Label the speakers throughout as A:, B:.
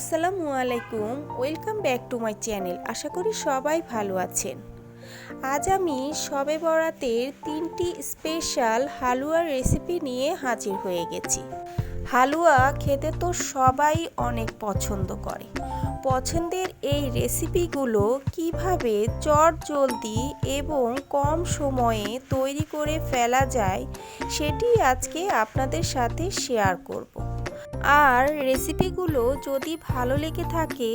A: আসসালামু আলাইকুম, welcome back to my channel. আশা করি সবাই ভালো আছেন। আজ আমি শবে বরাতের 3টি স্পেশাল হালুয়ার রেসিপি নিয়ে হাজির হয়ে গেছি। হালুয়া খেতে তো সবাই অনেক পছন্দ করে। পছন্দের এই রেসিপিগুলো কিভাবে চটজলদি এবং কম সময়ে তৈরি করে ফেলা যায় সেটি আজকে আপনাদের সাথে শেয়ার করব। আর রেসিপিগুলো যদি ভালো লেগে থাকে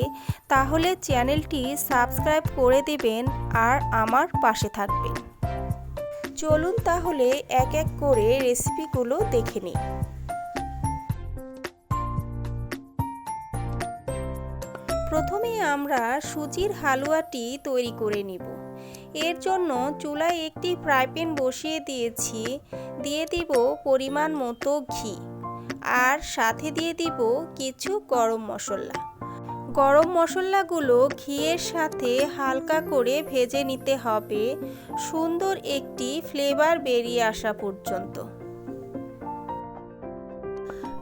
A: তাহলে চ্যানেলটি সাবস্ক্রাইব করে দেবেন আর আমার পাশে থাকবেন। চলুন তাহলে এক এক করে রেসিপিগুলো দেখে নিই। প্রথমে আমরা সুজির হালুয়াটি তৈরি করে নিব। এর জন্য চুলায় একটি ফ্রাই প্যান বসিয়ে দিয়েছি। দিয়ে দিব পরিমাণ মতো ঘি আর সাথে দিয়ে দিব কিছু গরম মশলা। গরম মশলাগুলো ঘিয়ের সাথে হালকা করে ভেজে নিতে হবে, সুন্দর একটি ফ্লেভার বেরিয়ে আসা পর্যন্ত।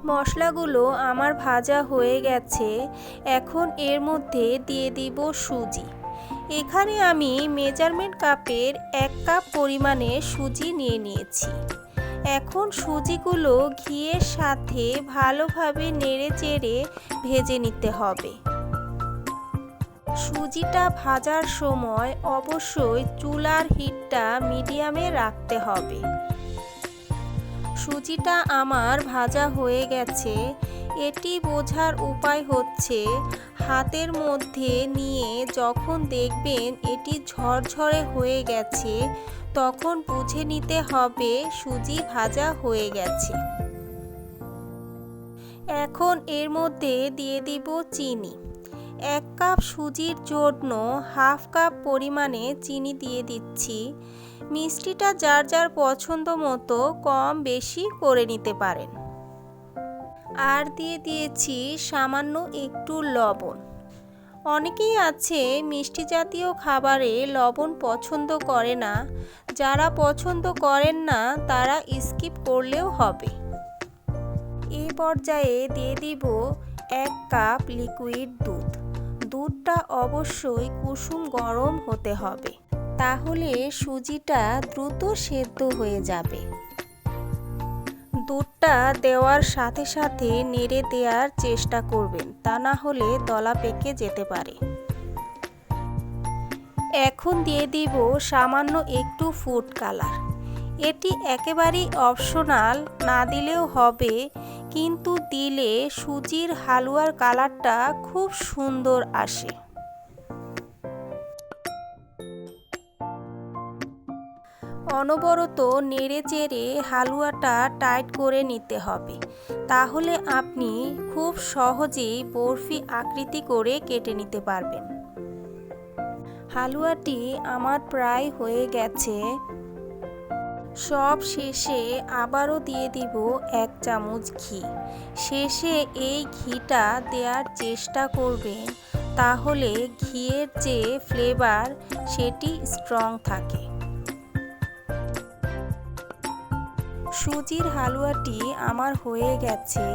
A: মশলাগুলো আমার ভাজা হয়ে গেছে। এখন এর মধ্যে দিয়ে দিব সুজি। এখানে আমি মেজারমেন্ট কাপের 1 কাপ পরিমাণে সুজি নিয়ে নিয়েছি। এখন সুজিগুলো ঘিয়ের সাথে ভালোভাবে নেড়েচেড়ে ভেজে নিতে হবে। সুজিটা ভাজার সময় অবশ্যই চুলার হিটটা মিডিয়ামে রাখতে হবে। সুজিটা আমার ভাজা হয়ে গেছে। এটি বোঝার উপায় হচ্ছে হাতের মধ্যে নিয়ে যখন দেখবেন এটি ঝরঝরে হয়ে গেছে তখন বুঝে নিতে হবে সুজি ভাজা হয়ে গেছে। এখন এর মধ্যে দিয়ে দিব চিনি। 1 কাপ সুজির জন্য হাফ কাপ পরিমাণে চিনি দিয়ে দিচ্ছি। মিষ্টিটা যার যার পছন্দ মতো কম বেশি করে নিতে পারেন। আর দিয়ে দিয়েছি সামান্য একটু লবণ। অনেকেই আছে মিষ্টি জাতীয় খাবারে লবণ পছন্দ করে না। যারা পছন্দ করেন না তারা স্কিপ করলেও হবে। এই পর্যায়ে দিয়ে দিব 1 কাপ লিকুইড দুধ। দুধটা অবশ্যই কুসুম গরম হতে হবে, তাহলে সুজিটা দ্রুত সেদ্ধ হয়ে যাবে। দুধটা দেওয়ার সাথে সাথে নেড়ে দেওয়ার চেষ্টা করবেন, তা না হলে দলা পেকে যেতে পারে। এখন দিয়ে দিব সামান্য একটু ফুড কালার। এটি একেবারেই অপশনাল, না দিলেও হবে, কিন্তু দিলে সুজির হালুয়ার কালারটা খুব সুন্দর আসে। অনবরত নেড়েচেড়ে হালুয়াটা টাইট করে নিতে হবে, তাহলে আপনি খুব সহজেই বরফি আকৃতি করে কেটে নিতে পারবেন। হালুয়াটি আমার প্রায় হয়ে গেছে। সব শেষে আবারও দিয়ে দিব 1 চামচ ঘি। শেষে এই ঘিটা দেওয়ার চেষ্টা করবেন, তাহলে ঘিয়ের যে ফ্লেভার সেটি স্ট্রং থাকে। সুজির হালুয়াটি আমার হয়ে গেছে।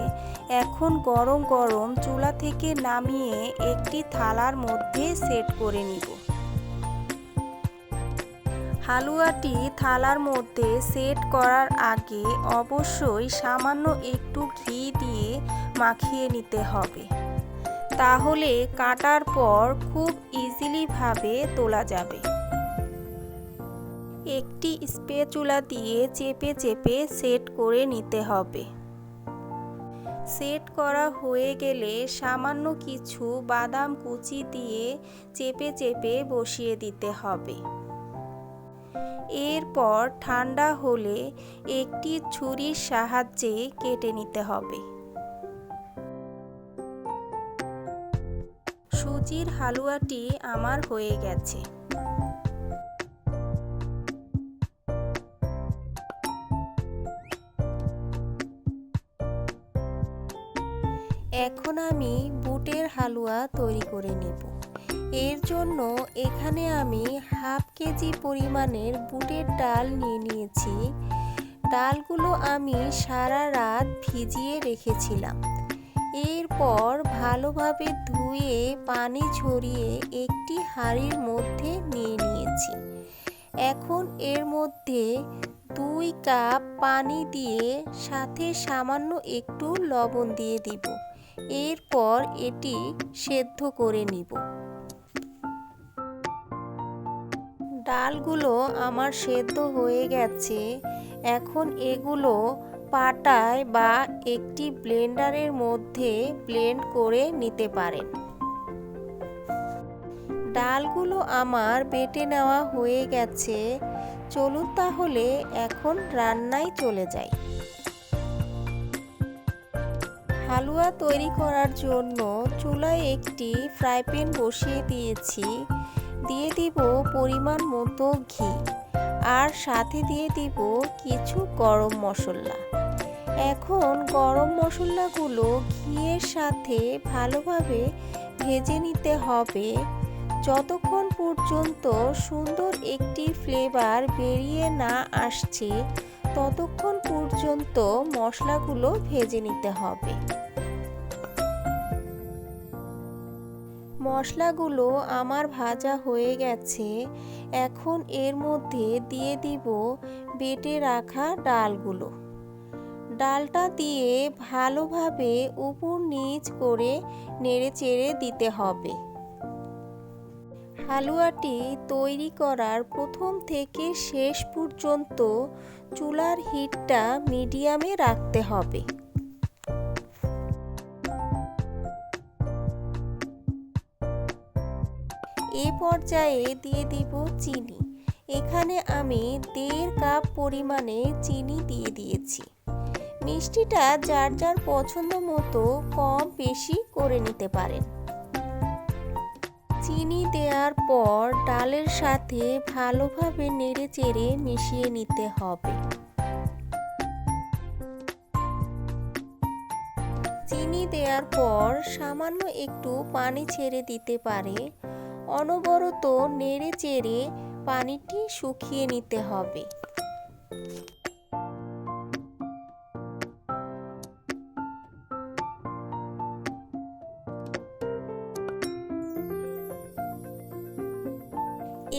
A: এখন গরম গরম চুলা থেকে নামিয়ে একটি থালার মধ্যে সেট করে নিব। হালুয়াটি থালার মধ্যে সেট করার আগে অবশ্যই সামান্য একটু ঘি দিয়ে মাখিয়ে নিতে হবে, তাহলে কাটার পর খুব ইজিলি ভাবে তোলা যাবে। একটি স্প্যাচুলা দিয়ে চেপে চেপে সেট করে নিতে হবে। সেট করা হয়ে গেলে সামান্য কিছু বাদাম কুচি দিয়ে চেপে চেপে বসিয়ে দিতে হবে। এরপর ঠান্ডা হলে একটি ছুরির সাহায্যে কেটে নিতে হবে। সুজির হালুয়াটি আমার হয়ে গেছে। এখন আমি বুটের হালুয়া তৈরি করে নেব। এর জন্য এখানে আমি হাফ কেজি পরিমাণের বুটের ডাল নিয়ে নিয়েছি। ডালগুলো আমি সারা রাত ভিজিয়ে রেখেছিলাম। এরপর ভালোভাবে ধুয়ে পানি ঝরিয়ে একটি হাঁড়ির মধ্যে নিয়ে নিয়েছি। এখন এর মধ্যে 2 কাপ পানি দিয়ে সাথে সামান্য একটু লবণ দিয়ে দিব। এরপর এটি সেদ্ধ করে নিব। ডালগুলো আমার সেদ্ধ হয়ে গেছে। এখন এগুলো পাটায় বা একটি ব্লেন্ডারের মধ্যে ব্লেন্ড করে নিতে পারেন। ডালগুলো আমার বেটে নেওয়া হয়ে গেছে। চলুন তাহলে এখন রান্নায় চলে যাই। হালুয়া তৈরি করার জন্য চুলায় একটি ফ্রাই প্যান বসিয়ে দিয়েছি। দিয়ে দিব পরিমাণ মতো ঘি, আর সাথে দিয়ে দিব কিছু গরম মশলা। এখন গরম মশলাগুলো ঘিয়ের সাথে ভালোভাবে ভেজে নিতে হবে যতক্ষণ পর্যন্ত সুন্দর একটি ফ্লেভার বেরিয়ে না আসছে, ততক্ষণ পর্যন্ত মশলাগুলো ভেজে নিতে হবে। মশলাগুলো আমার ভাজা হয়ে গেছে। এখন এর মধ্যে দিয়ে দিব বেটে রাখা ডালগুলো। ডালটা দিয়ে ভালোভাবে উপর নিচ করে নেড়েচেড়ে দিতে হবে। হালুয়াটি তৈরি করার প্রথম থেকে শেষ পর্যন্ত চুলার হিটটা মিডিয়ামে রাখতে হবে। এই পর্যায়ে দিয়ে দিব চিনি। এখানে আমি 1.5 কাপ পরিমাণে চিনি দিয়ে দিয়েছি। মিষ্টিটা যার যার পছন্দ মতো কম বেশি করে নিতে পারেন। চিনি দেওয়ার পর ডালের সাথে ভালোভাবে নেড়েচেড়ে মিশিয়ে নিতে হবে। চিনি দেওয়ার পর সামান্য একটু পানি ছেড়ে দিতে পারে। অনবরত নেড়েচেড়ে পানিটি শুকিয়ে নিতে হবে।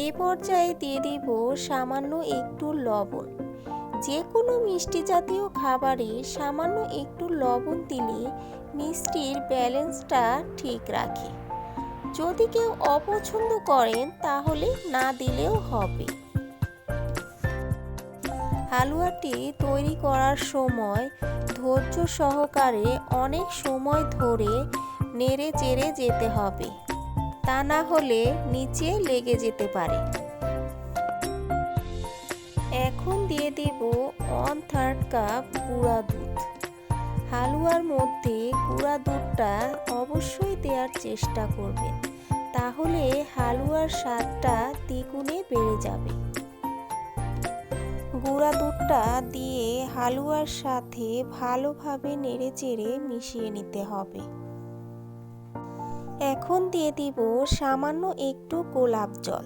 A: এ পর্যায়ে দিয়ে দিব সামান্য একটু লবণ। যে কোনো মিষ্টি জাতীয় খাবারে সামান্য একটু লবণ দিলে মিষ্টির ব্যালেন্সটা ঠিক রাখে। যদি কেউ অপছন্দ করেন তাহলে না দিলেও হবে। হালুয়াটি তৈরি করার সময় ধৈর্য সহকারে অনেক সময় ধরে নেড়ে চেড়ে যেতে হবে, তা না হলে নিচে লেগে যেতে পারে। এখন দিয়ে দেব 1/3 কাপ গুঁড়া দুধ। হালুয়ার মধ্যে গুঁড়া দুধটা অবশ্যই দেওয়ার চেষ্টা করবেন, তাহলে হালুয়ার স্বাদটা দ্বিগুণে বেড়ে যাবে। গুঁড়া দুধটা দিয়ে হালুয়ার সাথে ভালোভাবে নেড়েচেড়ে মিশিয়ে নিতে হবে। এখন দিয়ে দিব সামান্য একটু গোলাপ জল।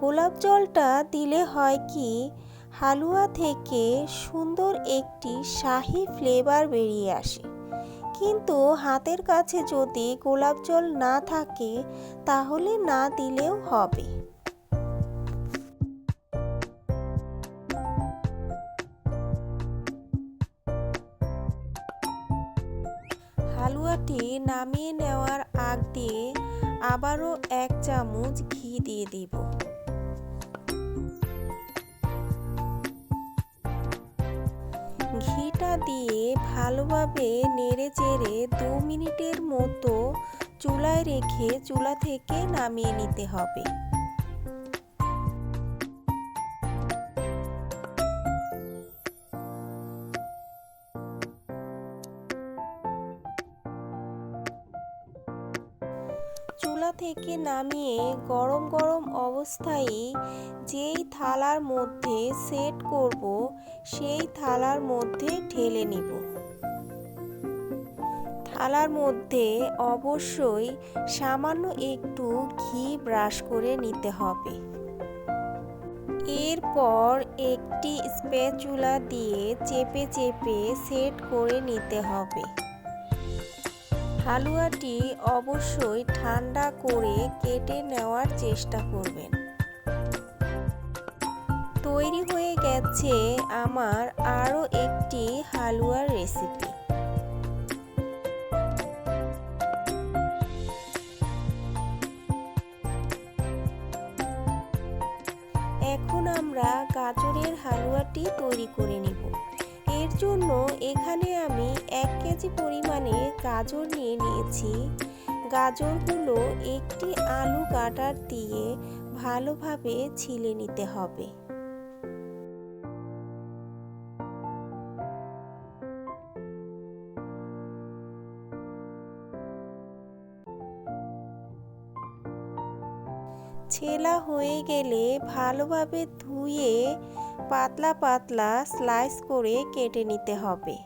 A: গোলাপ জলটা দিলে হয় কি, হালুয়া থেকে সুন্দর একটি শাহি ফ্লেভার বেরিয়ে আসে। কিন্তু হাতের কাছে যদি গোলাপ জল না থাকে তাহলে না দিলেও হবে। হালুয়াটি নামিয়ে নেওয়ার আগ দিয়ে আবারও 1 চামচ ঘি দিয়ে দিব। ঘিটা দিয়ে ভালোভাবে নেড়েচেড়ে 2 মিনিটের মতো চুলায় রেখে চুলা থেকে নামিয়ে নিতে হবে। চুলা থেকে নামিয়ে গরম গরম অবস্থায় যেই থালার মধ্যে সেট করব সেই থালার মধ্যে ঢেলে নিব। থালার মধ্যে অবশ্যই সামান্য একটু ঘি ব্রাশ করে নিতে হবে। এরপর একটি স্প্যাচুলা দিয়ে চেপে চেপে সেট করে নিতে হবে। হালুয়াটি অবশ্যই ঠান্ডা করে কেটে নেওয়ার চেষ্টা করবেন। তৈরি হয়ে গেছে আমার আরও একটি হালুয়ার রেসিপি। এখন আমরা গাজরের হালুয়াটি তৈরি করে নিব। এর জন্য এখানে আমি 1 কেজি পরিমাণে গাজর নিয়ে নিয়েছি। গাজরগুলো একটি আলু কাটার দিয়ে ভালোভাবে ছিলে নিতে হবে। ছেলা হয়ে গেলে ভালোভাবে ধুয়ে পাতলা পাতলা স্লাইস করে কেটে নিতে হবে।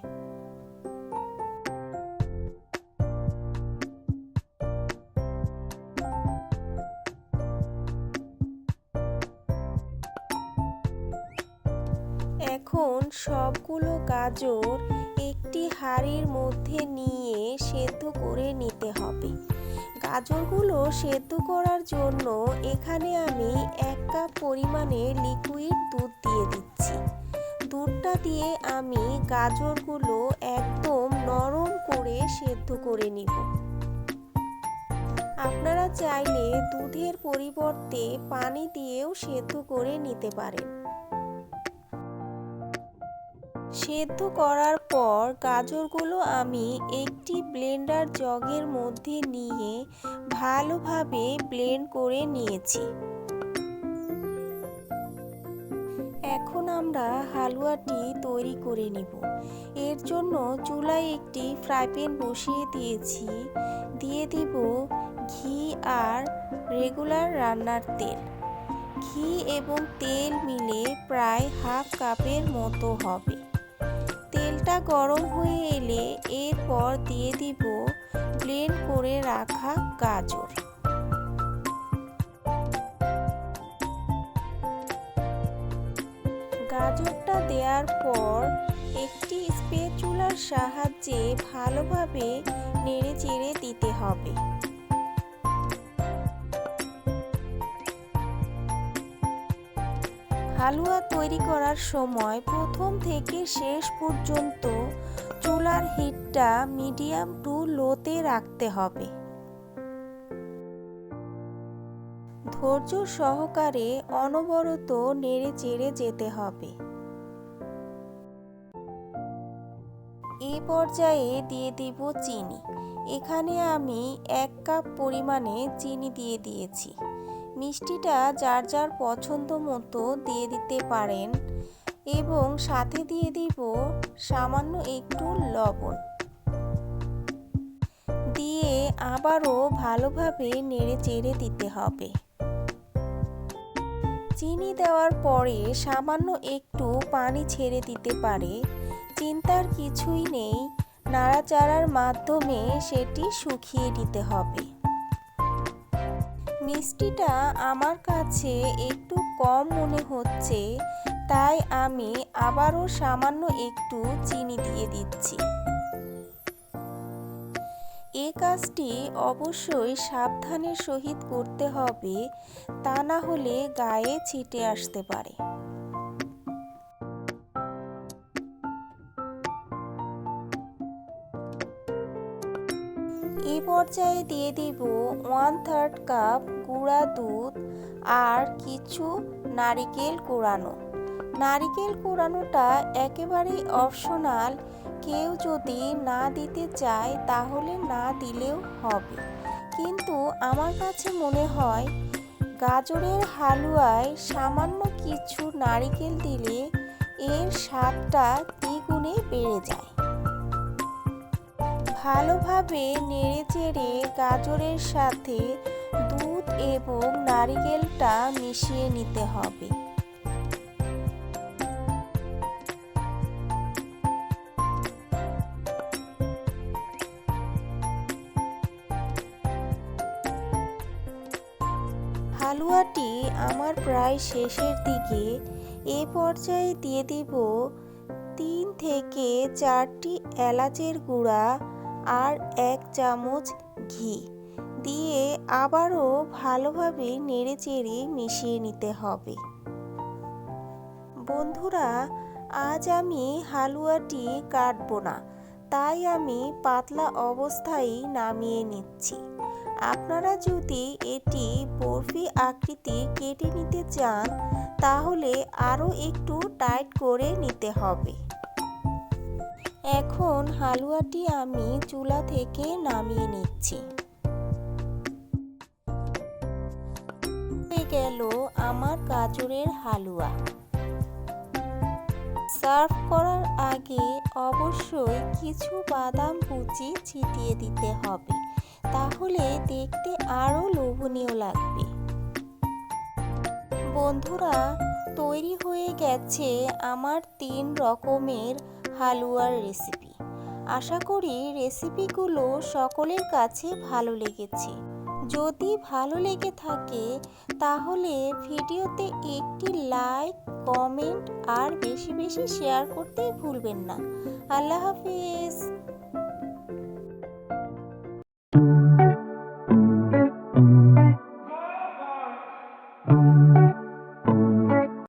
A: এখন সবগুলো গাজর একটি হাঁড়ির মধ্যে নিয়ে সেদ্ধ করে নিতে হবে। গাজরগুলো সেদ্ধ করার জন্য এখানে আমি 1 কাপ পরিমাণে লিকুইড দুধ দিয়ে দিচ্ছি। দুধটা দিয়ে আমি গাজরগুলো একদম নরম করে সেদ্ধ করে নিব। আপনারা চাইলে দুধের পরিবর্তে পানি দিয়েও সেদ্ধ করে নিতে পারেন। সেদ্ধ করার পর গাজরগুলো আমি একটি ব্লেন্ডার জগের মধ্যে নিয়ে ভালোভাবে ব্লেন্ড করে নিয়েছি। এখন আমরা হালুয়াটি তৈরি করে নিব। এর জন্য চুলায় একটি ফ্রাই প্যান বসিয়ে দিয়েছি। দিয়ে দিব ঘি আর রেগুলার রান্নার তেল। ঘি এবং তেল মিলে প্রায় হাফ কাপের মতো হবে। তেলটা গরম হয়ে এলে এরপর দিয়ে দিব ব্লেন্ড করে রাখা গাজর। গাজরটা দেওয়ার পর একটি স্প্যাচুলার সাহায্যে ভালোভাবে নেড়েচেড়ে দিতে হবে। হালুয়া তৈরি করার সময় প্রথম থেকে শেষ পর্যন্ত চুলার হিটটা মিডিয়াম টু লোতে রাখতে হবে। ধৈর্য সহকারে অনবরত নেড়ে চেড়ে যেতে হবে। এই পর্যায়ে দিয়ে দিব চিনি। এখানে আমি 1 কাপ পরিমাণে চিনি দিয়ে দিয়েছি। মিষ্টিটা যার যার পছন্দ মতো দিয়ে দিতে পারেন এবং সাথে দিয়ে দিব সামান্য একটু লবণ। দিয়ে আবারও ভালোভাবে নেড়ে চেড়ে দিতে হবে। চিনি দেওয়ার পরে সামান্য একটু পানি ছেড়ে দিতে পারে, চিন্তার কিছুই নেই। নাড়াচাড়ার মাধ্যমে সেটি শুকিয়ে নিতে হবে। মিষ্টিটা আমার কাছে একটু কম মনে হচ্ছে, তাই আমি আবারও সামান্য একটু চিনি দিয়ে দিচ্ছি। এই কাজটি অবশ্যই সাবধানের সহিত করতে হবে, তা না হলে গায়ে ছিটে আসতে পারে। এই পর্যায়ে দিয়ে দিব 1/3 কাপ গুঁড়া দুধ আর কিছু নারিকেল কোড়ানো। নারিকেল কোড়ানোটা একেবারেই অপশনাল। কেউ যদি না দিতে চায় তাহলে না দিলেও হবে, কিন্তু আমার কাছে মনে হয় গাজরের হালুয়ায় সামান্য কিছু নারিকেল দিলে এর স্বাদটা দ্বিগুণে বেড়ে যায়। ভালোভাবে নেড়েচেড়ে গাজরের সাথে দুধ এবং নারিকেলটা মিশিয়ে নিতে হবে। হালুয়াটি আমার প্রায় শেষের দিকে। এ পর্যায়ে দিয়ে দিব 3 থেকে 4টি এলাচের গুঁড়া আর 1 চামচ ঘি দিয়ে আবারও ভালোভাবে নেড়েচেড়ে মিশিয়ে নিতে হবে। বন্ধুরা, আজ আমি হালুয়াটি কাটবো না, তাই আমি পাতলা অবস্থায় নামিয়ে নিচ্ছি। আপনারা যদি এটি বরফি আকৃতি কেটে নিতে চান তাহলে আরও একটু টাইট করে নিতে হবে। এখন হালুয়াটি আমি চুলা থেকে নামিয়ে নিচ্ছি। হয়ে গেল আমার গাজরের হালুয়া। সার্ভ করার আগে অবশ্যই কিছু বাদাম কুচি ছিটিয়ে দিতে হবে, তাহলে দেখতে আরও লোভনীয় লাগবে। বন্ধুরা, তৈরি হয়ে গেছে আমার 3 রকমের হালুয়ার রেসিপি। আশা করি রেসিপিগুলো সকলের কাছে ভালো লেগেছে। যদি ভালো লেগে থাকে তাহলে ভিডিওতে একটি লাইক, কমেন্ট আর বেশি বেশি শেয়ার করতে ভুলবেন না। আল্লাহ হাফেজ।